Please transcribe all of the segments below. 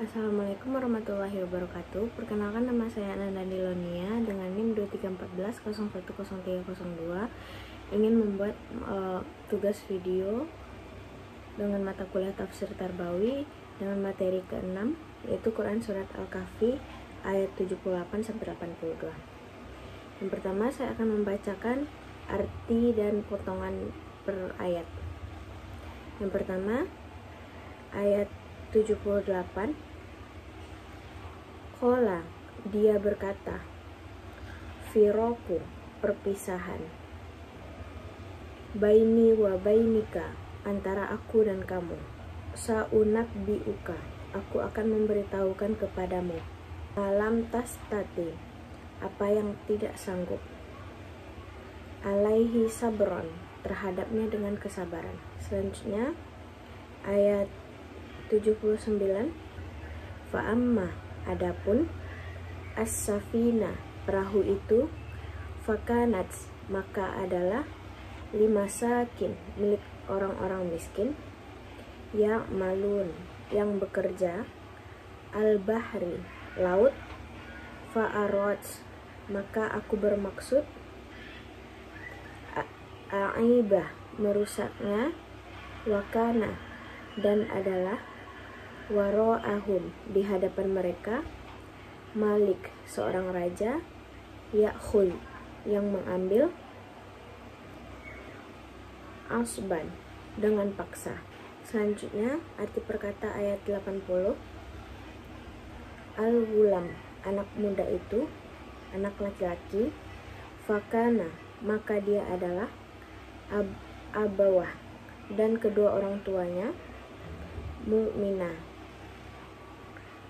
Assalamualaikum warahmatullahi wabarakatuh. Perkenalkan, nama saya Ananda Dilonia dengan NIM 2314010302. Ingin membuat tugas video dengan mata kuliah Tafsir Tarbawi dengan materi ke-6, yaitu Quran Surat Al-Kahfi ayat 78-82. Yang pertama, saya akan membacakan arti dan potongan per ayat. Yang pertama, ayat 78. Qala, dia berkata, firoku, perpisahan, baini wa bainika, antara aku dan kamu, saunabbiuka, aku akan memberitahukan kepadamu, alam tastati, apa yang tidak sanggup, alaihi sabron, terhadapnya dengan kesabaran. Selanjutnya ayat 79. Fa'amma, adapun as-safina, perahu itu, fakanat, maka adalah limasakin, milik orang-orang miskin, ya malun, yang bekerja, al-bahri, laut, fa'arot, maka aku bermaksud a'ibah, merusaknya, wakana, dan adalah waro'ahum, di hadapan mereka, malik, seorang raja, ya'khul, yang mengambil, asban, dengan paksa. Selanjutnya arti perkata ayat 80. Al-gulam, anak muda itu, anak laki-laki, fakana, maka dia adalah abawah, dan kedua orang tuanya, mu'minah,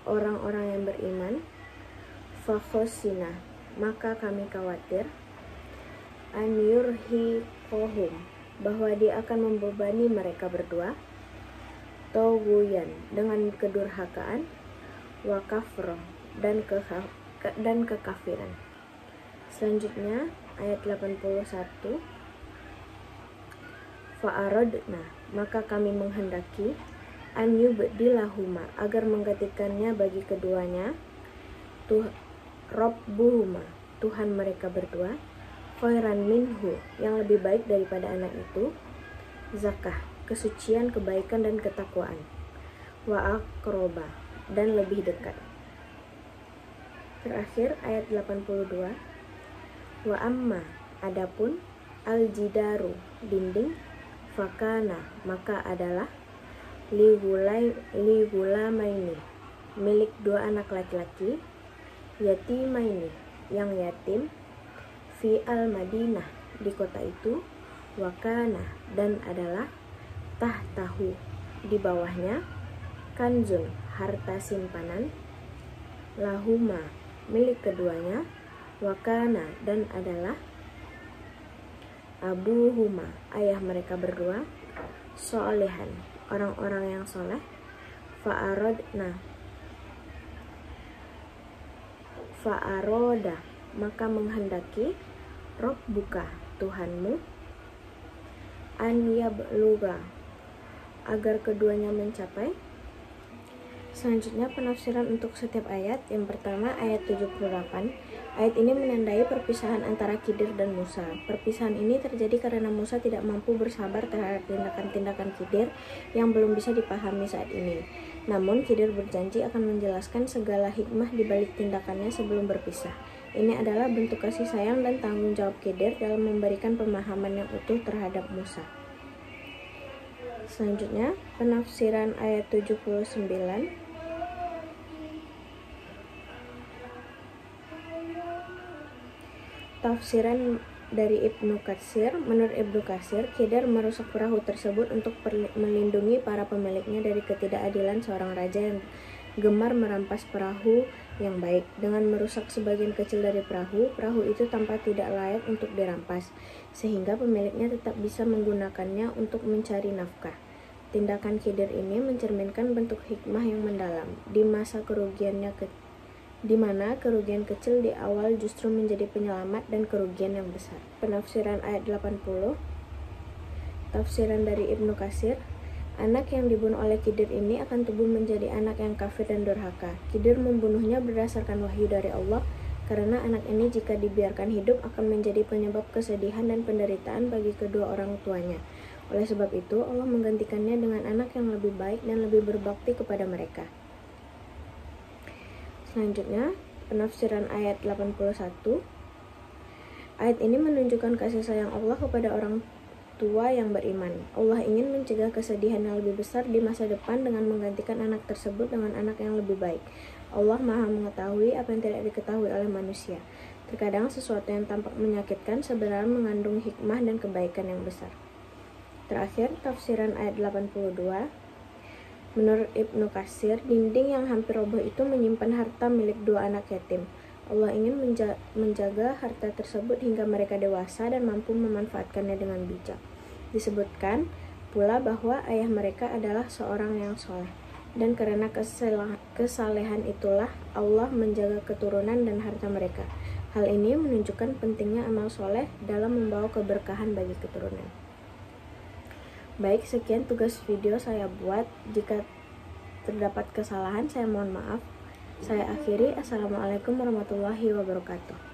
orang-orang yang beriman, fakhosina, maka kami khawatir, an yurhiqohum, bahwa dia akan membebani mereka berdua, toguyan, dengan kedurhakaan, wa kafroh, dan kekafiran. Selanjutnya ayat 81. Fa'aradna, maka kami menghendaki, an yubdilahuma, agar menggantikannya bagi keduanya, Rabbuhuma, Tuhan mereka berdua, khairan minhu, yang lebih baik daripada anak itu, zakah, kesucian, kebaikan dan ketakwaan, wa aqroba, dan lebih dekat. Terakhir ayat 82. Wa amma, adapun, al-jidaru, dinding, fakana, maka adalah ligulamaini, milik dua anak laki-laki, yatimaini, yang yatim, fi al-madinah, di kota itu, wakana, dan adalah, tahtahu, di bawahnya, kanzun, harta simpanan, lahuma, milik keduanya, wakana, dan adalah, abuhuma, ayah mereka berdua, solehan, orang-orang yang soleh, fa'aroda, maka menghendaki, Rabbuka, Tuhanmu, an yabluga, agar keduanya mencapai. Selanjutnya penafsiran untuk setiap ayat. Yang pertama ayat 78. Ayat ini menandai perpisahan antara Khidir dan Musa. Perpisahan ini terjadi karena Musa tidak mampu bersabar terhadap tindakan-tindakan Khidir yang belum bisa dipahami saat ini. Namun Khidir berjanji akan menjelaskan segala hikmah di balik tindakannya sebelum berpisah. Ini adalah bentuk kasih sayang dan tanggung jawab Khidir dalam memberikan pemahaman yang utuh terhadap Musa. Selanjutnya penafsiran ayat 79. Tafsiran dari Ibnu Katsir. Menurut Ibnu Katsir, Khidir merusak perahu tersebut untuk melindungi para pemiliknya dari ketidakadilan seorang raja yang gemar merampas perahu yang baik. Dengan merusak sebagian kecil dari perahu itu tampak tidak layak untuk dirampas, sehingga pemiliknya tetap bisa menggunakannya untuk mencari nafkah. Tindakan Khidir ini mencerminkan bentuk hikmah yang mendalam, di mana kerugian kecil di awal justru menjadi penyelamat dan kerugian yang besar. Penafsiran ayat 80. Tafsiran dari Ibnu Katsir. Anak yang dibunuh oleh Khidir ini akan tumbuh menjadi anak yang kafir dan durhaka. Khidir membunuhnya berdasarkan wahyu dari Allah, karena anak ini jika dibiarkan hidup akan menjadi penyebab kesedihan dan penderitaan bagi kedua orang tuanya. Oleh sebab itu, Allah menggantikannya dengan anak yang lebih baik dan lebih berbakti kepada mereka. Selanjutnya, penafsiran ayat 81. Ayat ini menunjukkan kasih sayang Allah kepada orang tua yang beriman. Allah ingin mencegah kesedihan yang lebih besar di masa depan dengan menggantikan anak tersebut dengan anak yang lebih baik. Allah Maha mengetahui apa yang tidak diketahui oleh manusia. Terkadang sesuatu yang tampak menyakitkan sebenarnya mengandung hikmah dan kebaikan yang besar. Terakhir, tafsiran ayat 82. Menurut Ibnu Katsir, dinding yang hampir roboh itu menyimpan harta milik dua anak yatim. Allah ingin menjaga harta tersebut hingga mereka dewasa dan mampu memanfaatkannya dengan bijak. Disebutkan pula bahwa ayah mereka adalah seorang yang soleh, dan karena kesalehan itulah Allah menjaga keturunan dan harta mereka. Hal ini menunjukkan pentingnya amal soleh dalam membawa keberkahan bagi keturunan. Baik, sekian tugas video saya buat. Jika terdapat kesalahan, saya mohon maaf. Saya akhiri. Assalamualaikum warahmatullahi wabarakatuh.